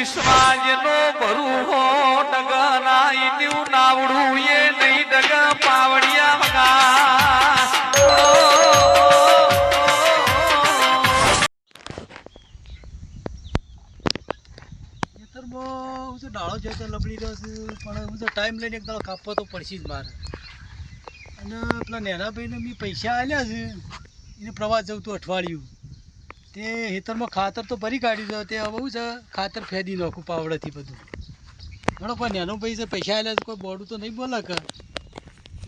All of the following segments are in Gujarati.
વિશ્વાજનો ભરૂહો ડગના ઈન્યું નાવડું એ નહીં ડગ પાવડિયા વગા હું તો ડાળો જતો લબડી રહ્યો છું પણ હું તો ટાઈમ લઈને એક દાડો કાપવો તો પડશે જ મારે અને પેલા નેના ભાઈને મેં પૈસા આલ્યા છે એને પ્રવાસ જવું હતું અઠવાડિયું તે ખેતરમાં ખાતર તો ભરી કાઢ્યું છે તે હવે શું છે ખાતર ફેદી નાખું પાવડેથી બધું ઘણો પણ નેનો ભાઈ છે પૈસા આલ્યા છે કોઈ બોડું તો નહીં બોલે કે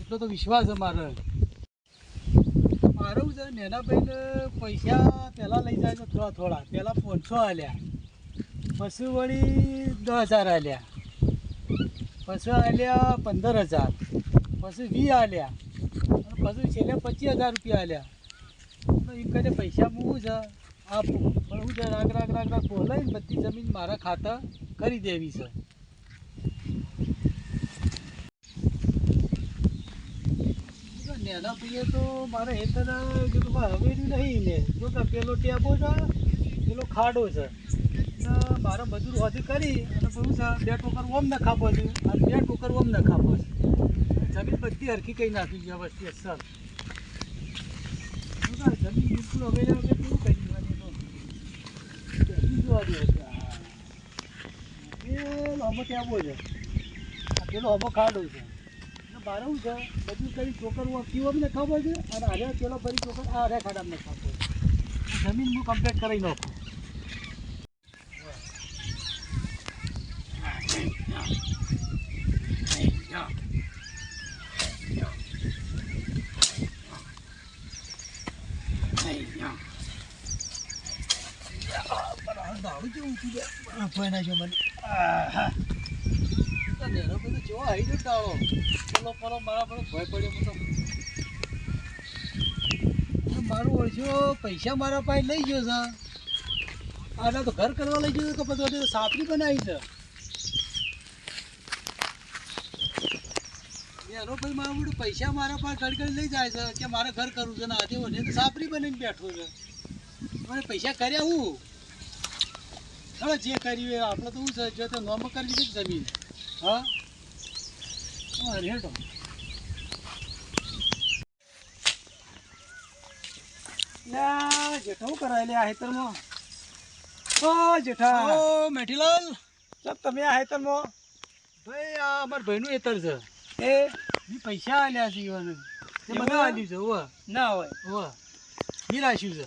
એટલો તો વિશ્વાસ છે મારે મારું છે નેના ભાઈને પૈસા પહેલાં લઈ જાય છે થોડા થોડા પહેલાં 500 આલ્યા પછી વળી 10,000 આલ્યા પછી આલ્યા 15,000 પછી 20 આલ્યા અને પછી છેલ્લે 25,000 રૂપિયા આલ્યા તો એમ કરીને પૈસા હું છે આપું પણ હું છે રાગ બોલાવીને બધી જમીન મારા ખાતા કરી દેવી છે નેના ભાઈએ તો મારે હેતર કીધું હવેર્યું નહીં ને જો કે પેલો ટેબો છે પેલો ખાડો છે મારે મજૂર હોતી કરી અને બધું છે 2 ટોકર ઓમ ન ખાપો છે અને 2 ટોકર ઓમ ન ખાપો છે જમીન બધી હરખી કઈ નાખી વ્યવસ્થિત સર જમીન બિલકુલ હવે કેવું કરી દેવાની પેલો હમો ટેબો છે પેલો હમો ખાડો છે મારે શું છે બધું કરી ચોકર પીવો ને ખાપો છે અને હારે પેલો ફરી ચોકર આ હારે ખાડામાં ને ખાપો છે જમીન હું કમ્પ્લીટ કરી નાખું દાડું કેવું ઊંચું છે ફોઈ નાખ્યો મને નેનો બધું જોવા આવી ગયો ડાળો પેલો પરો મારા પર ભય પડ્યો તો મારું ઓળશો પૈસા મારા પાસે લઈ ગયો છે આના તો ઘર કરવા લઈ ગયો કે બધું સાપરી બનાવી છે નેનો ભાઈ મારા બધું પૈસા મારા પાસે ઘડી લઈ જાય છે કે મારે ઘર કરવું છે ને આજે મને તો સાપરી બનીને બેઠો છે મને પૈસા કર્યા હું હવે જે કર્યું આપણે તો શું છે જો તો નોમ કરી દીધી જમીન હા રેડો જેઠા શું કરાય લે આ હેતરમાં ઓ જેઠા ઓ મેઠીલાલ સર તમે આ હેતરમાં ભાઈ આ અમારા ભાઈનું હેતર છે એ બી પૈસા આલ્યા છે ઈવન તે મને આલ્યું છે હોવા ના હોય હોવા બી રાખ્યું છે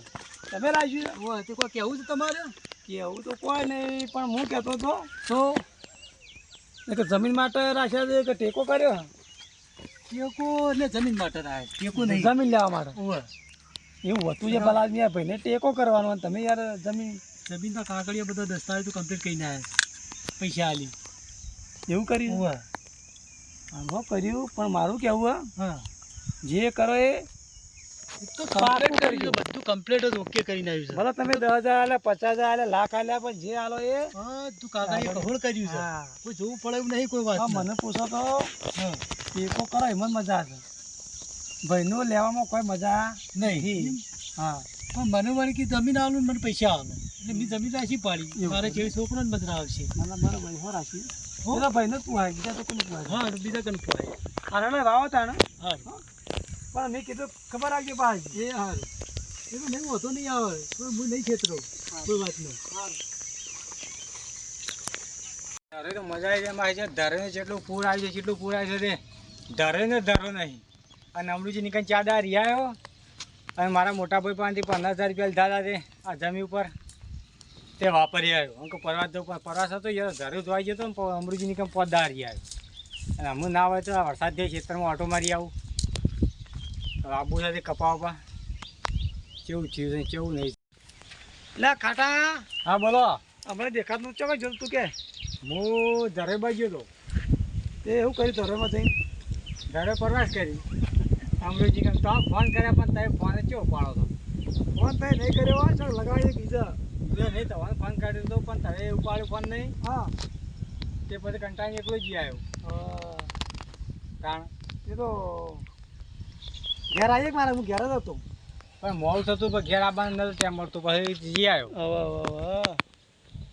તમે રાખ્યું છે હોવા તે કોઈ કહેવું છે તમારે કેવું તો કોઈ નહીં પણ હું કહેતો હતો તો જમીન માટે રાખ્યા છે કે ટેકો કર્યો ટેકો એટલે જમીન માટે રાખ્યા ટેકો નહીં જમીન લેવા માટે એવું હતું છે ભલા આદમી ભાઈને ટેકો કરવાનો તમે યાર જમીનના કાગળિયા બધા દસ્તાવેજો કમ્પ્લીટ કરીને આવ્યા પૈસા આલી એવું કર્યું આમાં કર્યું પણ મારું કહેવું હા જે કરો એ તો કમ્પ્લીટ કરી બધું કમ્પ્લીટ જ ઓકે કરીને આવ્યું છે ભલે તમે 10,000 આલ્યા 50,000 આલ્યા લાખ આલ્યા પણ જે આલો એ તું કાગળિયા કહોળ કર્યું છે કોઈ જોવું પડે એવું નહીં કોઈ વાત મને પૂછો તો ટેકો કરો એમાં મજા છે ભાઈનો લેવામાં કોઈ મજા નહીં હા પણ મને વળી કે જમીન આવું મને પૈસા આવો એટલે મેં જમીન રાશી પાડી મારે જેવી છોકરાને મજા આવશે મને મારો ભાઈ હો રાશી પેલા ભાઈને તું હા બીજા તો કોને પૂછાય હા બીજા કોને પૂછાય આને વાવો તાણે હા પણ મેં કીધું ખબર આવજો પાછી એ હારું એ તો નહીં હોતો નહીં આવે પણ હું નહીં છેતરો કોઈ વાત નહીં ધારે તો મજા આવી જાય મારી છે ધારે જેટલું પૂર આવી છે જેટલું પૂર આવી છે તે ધારે ને ધારો નહીં અને અમરુજી નીકળી 4 દાડા રિયાયો અને મારા મોટા ભાઈ પાસેથી 15,000 રૂપિયા લીધા તે આ જમીન ઉપર તે વાપરી આવ્યો અંક પરવાસ જવું પણ પરવાસ હતો યાર ધારે ધોવાઈ ગયો તો ને અમરુજી નીકળી 5 દાડા રિયાયો અને અમુક ના હોય તો આ વરસાદ જાય ખેતરમાં ઓટો મારી આવું આબુ સાથે કપાવવા કેવું થયું છે કેવું નહીં લે ખાટા હા બોલો હમણાં દેખાતું ચોક્કસ જોતું તું કે હું ધરેમાં ગયો હતો તે એવું કર્યું ધરેમાં જઈને ધરે પ્રવાસ કરી અમરેજી કેમ તો ફોન કર્યા પણ તમે ફોન કેવો પાડો તો ફોન તમે નહીં કર્યો હોય ચાલ લગાવીએ બીજા નહીં તમારે ફોન કાઢી દો પણ તમે ઉપાડ્યો ફોન નહીં હા તે પછી કંટાળી એકલો જ આવ્યો કારણ એ તો ઘેર આવીએ કે મારે હું ઘેર જ હતો પણ મોડું થતું પણ ઘેર આવવાનું નતું ત્યાં મળતું પછી જઈ આવ્યો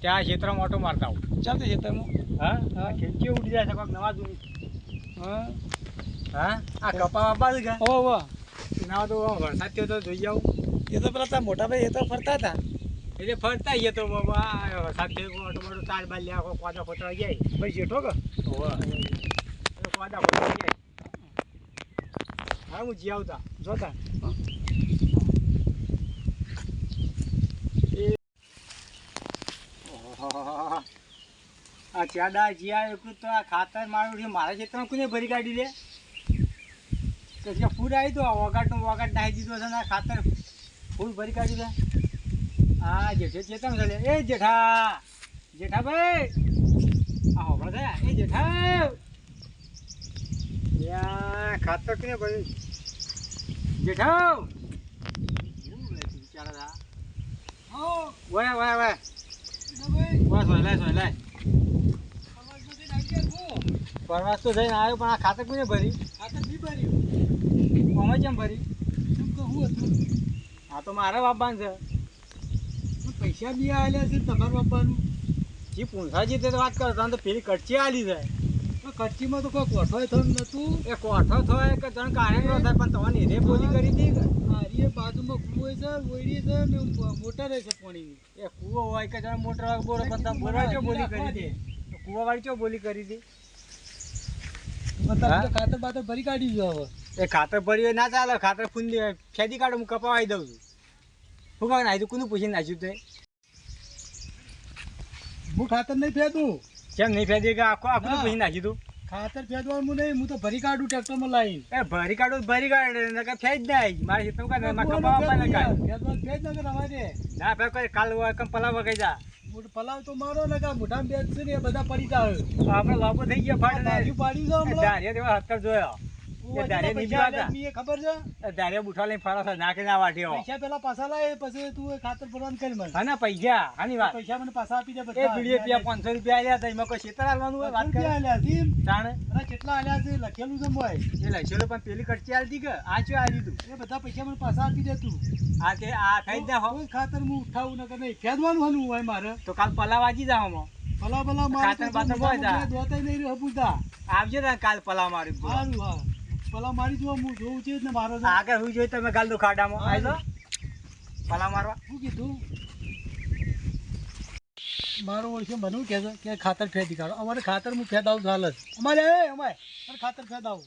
ત્યાં ક્ષેત્રમાં ઓટો મારતા આવું. ચાલ તે ક્ષેત્રમાં. હા હા ખેંચી ઉડી જાય છે કોઈક નવા જૂની. હા હા આ કપા બાપા છે કે હો ના તો વરસાદ થયો તો જોઈ આવું. એ તો પેલા તારા મોટા ભાઈ એ તો ફરતા હતા. એટલે ફરતા એ તો બાબા વરસાદ થયો ઓટો મોટો તાર બાર લ્યા કોદા ખોતરા જાય ભાઈ જેઠો કે કોદા ખોતરા જાય. હા હું જી આવતા જોતા. આ ચાડા જીયા એકલું તો આ ખાતર મારું મારા ક્ષેત્રમાં કોને ભરી કાઢી લે તો ફૂડ આવી તો વગાડનું વગાડ નાખી દીધો છે ને આ ખાતર ફૂલ ભરી કાઢી લે. હા જેઠે ચેતમ છે એ જેઠા જેઠા ભાઈ આ હોબળો થયા એ જેઠા યા ખાતર કોને ભર્યું જેઠા બિચારા વાય વાય વાય બસ વહેલાય વહેલાય પરવાસ તો જઈને આવ્યો પણ આ ખાતર કોને ભરી ખાતર બી ભર્યું અમે કેમ ભરી શું કહું હતું આ તો મારા બાપાનું છે પૈસા બી આવેલા છે તમારા બાપાનું જે પૂંછાજી તે વાત કરતા તો પેલી કચ્ચી આલી છે કચ્ચીમાં તો કોઈ કોઠો થયું નતું એ કોઠો થાય કે જણ કાર્યક્રમ થાય પણ તમારી રે બોલી કરી હતી કે એ બાજુમાં કૂવો છે ઓયડી છે ને મોટર છે પાણીની એ કૂવો હોય કે જણ મોટર બોરો પણ બોરા ચો બોલી કરી હતી કૂવા વાળી ચો બોલી કરી હતી ખાતર બાતર ભરી કાઢી જો હવે એ ખાતર ભર્યું ના ચાલે ખાતર ફૂંદી ફેદી કાઢો હું કપાવાઈ દઉં છું શું કાંઈ નાખ્યું કોનું પૂછીને નાખ્યું તે હું ખાતર નહીં ફેદું કેમ નહીં ફેદી કે આખું આખું પૂછી નાખ્યું તું ખાતર ફેદવાનું નહીં હું તો ભરી કાઢું ટ્રેક્ટરમાં લાવીને એ ભરી કાઢું ભરી કાઢે કે ફેજ નાખ મારે હિતમ કાઢે માં કપાવા ના કાઢ ફેજ ના કે રવાજે ના ફે કોઈ કાલ કમ પલાવ વગાઈ જા પલાવ તો મારો ને કા મોઢા બેસ છે ને એ બધા પડી જાય આપણે લાભો થઈ ગયા ફાડ દારી પાડી દો હમણાં દારિયા દેવા હત્તર જોયો એ દારિયા ની હતા મી ખબર છે દારિયા બુઠા લઈને ફાળા છે નાખી ના વાટ્યો પૈસા પેલા પાછા લાય પછી તું ખાતર ભરવાનું કરી મને હા ના પૈસા આની વાત પૈસા મને પાછા આપી દે બધા એ બીડી રૂપિયા 500 રૂપિયા આલ્યા તો એમાં કોઈ છેતર આલવાનું હોય વાત કરે આલ્યા સીમ જાણે અરે કેટલા આલ્યા છે લખેલું છે મોય એ લખેલું પણ પેલી કચ્ચી આલતી કે આ ચો આલી તું એ બધા પૈસા મને પાછા આપી દે તું આ કે આ થઈ જા હો ખાતર હું ઉઠાવું ન કે નહીં ફેદવાનું હનું હોય મારે તો કાલ પલાવ વાજી જા હમો પલાવ પલાવ મારે ખાતર બાતર હોય જા દોતાઈ નહીં રહ્યો બુદા આવજે ને કાલ પલાવ મારી સારું હા પલાવ મારી જો હું જોઉં છે ને મારો આગળ હું જોઈ તમે ગાલ દો ખાડામાં આવી જાઓ પલાવ મારવા શું કીધું મારો ઓળખે બનવું કે છે કે ખાતર ફેદી કાઢો અમારે ખાતર હું ફેદાવું ચાલે અમારે અમારે ખાતર ફેદાવું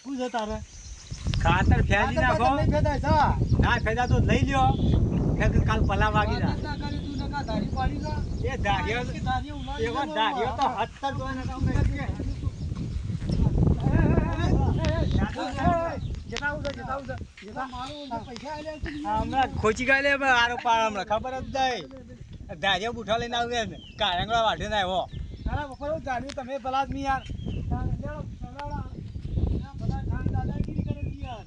શું છે તારે ખાતર ફેદી નાખો નહીં ફેદાય જા ના ફેદા તો લઈ લ્યો કે કાલ પલાવ વાગી જા ના કરી તું નકા દાઢી પાડી જા એ દાઢીઓ એવા દાઢીઓ તો હત્તર તો નકા ખોચી ગાય આરો પાડ હમણાં ખબર જ જાય ધારિયા બુઠા લઈને આવે ને કારંગળા વાઢે ના આવ્યો તારા બપોર જાણ્યું તમે ભલા આદમી યાર દાદાગીરી કરે છે યાર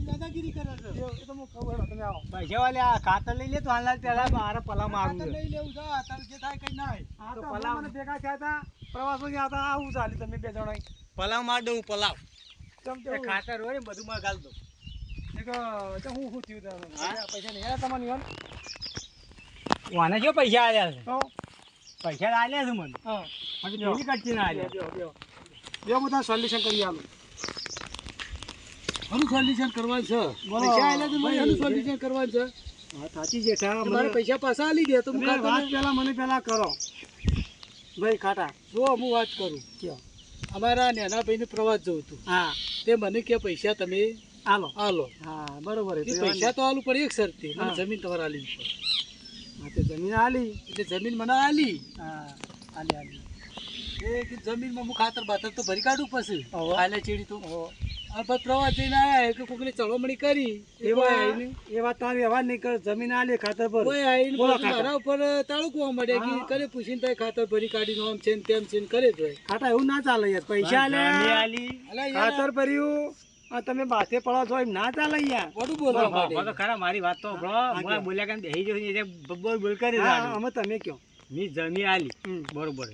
દાદાગીરી કરે છે એ તો હું કહું તમે આવો પૈસા વાલે આ ખાતર લઈ લે તો હાલ પેલા મારે પલા મારું લઈ લેવું છે તારે જે થાય કઈ ના આ તો પલા મને ભેગા થયા હતા પ્રવાસો ગયા હતા આવું ચાલે તમે બે જણા પલાવ માર દઉં પલાવ ખાતર હોય ને બધું માં ગાલ દો હું થયું પૈસા નહીં તમારી વાને જો પૈસા આલ્યા છે પૈસા આલ્યા છે મને પેલી કચ્ચી ના આલ્યા બે બધા સોલ્યુશન કરી આલું આનું સોલ્યુશન કરવાનું છે પૈસા આલ્યા છે મને આનું સોલ્યુશન કરવાનું છે હા સાચી જેઠા મારે પૈસા પાછા આલી દે તો વાત પેલા મને પેલા કરો ભાઈ ખાટા જો હું વાત કરું ક્યાં અમારા નાના ભાઈને પ્રવાસ જવું હતું હા તે મને કે પૈસા તમે આલો આલો હા બરોબર પૈસા તો આલું પણ એક શરતી મને જમીન તમારે આલી હા તે જમીન આલી એટલે જમીન મને આલી હા આલી આલી એ જમીનમાં હું ખાતર બાતર તો ભરી કાઢું પછી આલે ચીડી તો પ્રવાસ જઈને આવ્યા કે કોકને ચળવમણી કરી એવા તારી અવાજ નહીં કર જમીન આલી ખાતર પર મારા ઉપર તાળુકવા મળે કે કરે પૂછીને તારે ખાતર ભરી કાઢી આમ છે તેમ છે કરે તો ખાટા એવું ના ચાલે યાર પૈસા આલી ખાતર ભર્યું તમે બાથે પડો છો એમ ના ચાલે યાર બધું બોલો ખરા મારી વાત તો બોલ્યા કે બેહી બોલ કરી અમે તમે કયો મી જમી આલી બરોબર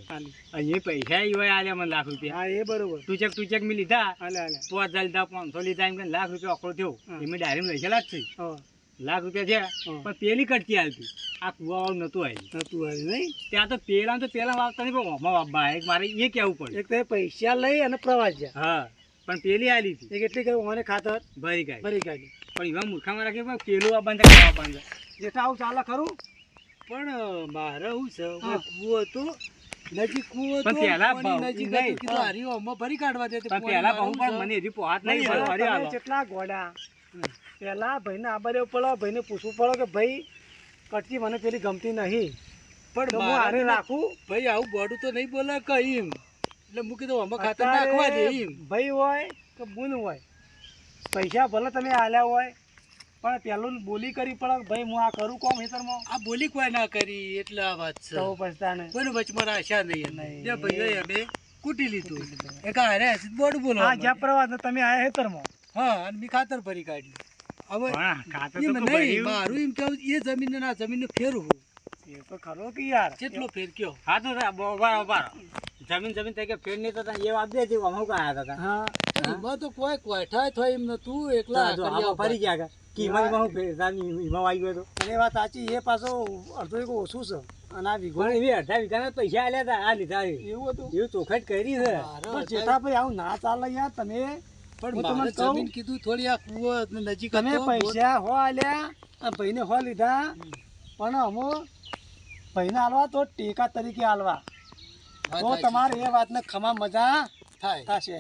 એ પૈસા આલ્યા મને લાખ રૂપિયા હા એ બરોબર ટુચક મેં લીધા 5000 લીધા 500 લીધા એમ લાખ રૂપિયા આખો થયો એમ ડાયરેક્ટ લઈ ગયેલા જ છે લાખ રૂપિયા છે પણ પેલી કટકી આવતી આ કુવાવાળું નતું આવ્યું નહીં ત્યાં તો પેલા વાવતા નહીં પણ ઓમાં વાવવા એક મારે એ કહેવું પડે એક તો પૈસા લઈ અને પ્રવાસ જાય હા પણ પેલી આલી હતી એ કેટલી કહ્યું મને ખાતર ભરી ગાય ભરી કાઢી પણ એવા મૂર્ખામાં રાખે પણ પેલું આ બાંધે કુવા બાંધે જેઠા આવું ચાલે ખરું પણ મારે શું છે હા. કુવો હતો નજીક કૂવો પણ પહેલા ભાવ નજીક નહીં. હતું કીધું હારી ઓમાં ભરી કાઢવા દે પણ પેલા બહુ પણ મને હજી પહોંચ નહીં નહીં, મળે. તમે હાલો. કેટલા ગોડા પેલા ભાઈને આબા દેવું પડે ભાઈને પૂછવું પડે કે ભાઈ કટકી મને પેલી ગમતી નહીં પણ તો હું મારે હારે રાખું ભાઈ આવું બોડું તો નહીં બોલે કઈ એમ એટલે હું કીધું આમાં ખાતર અત્યારે નાખવા દે એમ ભાઈ હોય કે બુન હોય પૈસા ભલે તમે આલ્યા હોય પણ પેલું બોલી કરી પડે કે ભાઈ હું આ કરું કોમ હેતરમાં આ બોલી કોઈ ના કરી એટલે આ વાત છે તો પછતાને કોઈને વચમાં આશા નહીં નહીં. જે ભાઈ અમે કૂટી લીધું એક હારે બોર્ડ બોલો હા જ્યાં પ્રવાસ ને તમે આયા હેતરમાં હા અને મેં ખાતર ભરી કાઢ્યું હવે પણ ખાતર તો એમ કોઈ નહીં ભર્યું. મારું એમ કેવું એ જમીન ને આ જમીન ફેરવું એ તો ખરો કે યાર કેટલો ફેર કયો હા તો બરાબર જમીન થઈ કે ફેર નહીં થતા એ વાત દે અમુક આવ્યા હતા હા એમાં તો કોઈ કોઠા થાય એમ નતું એકલા કર્યા ફરી ગયા હતા. કિંમતમાં હું એમાં આવી ગયો હતો અને એ વાત સાચી એ પાછો અડધો એક ઓછું છે અને આ વિઘો પણ એવી અડધા વીઘાના પૈસા આલ્યા હતા આ લીધા છે. એવું હતું એવું ચોખટ કરી છે પણ જેઠાભાઈ આવું ના ચાલે યાર તમે પણ હું તમને મારે કહું, જમીન કીધું થોડી આ કૂવો નજીક તમે હતો, પૈસા હો આલ્યા અને ભાઈને હો લીધા પણ અમો ભાઈને આલવા તો ટેકા તરીકે આલવા વાત તો સાચી. તમારે એ વાતને ખમા મજા થાય થશે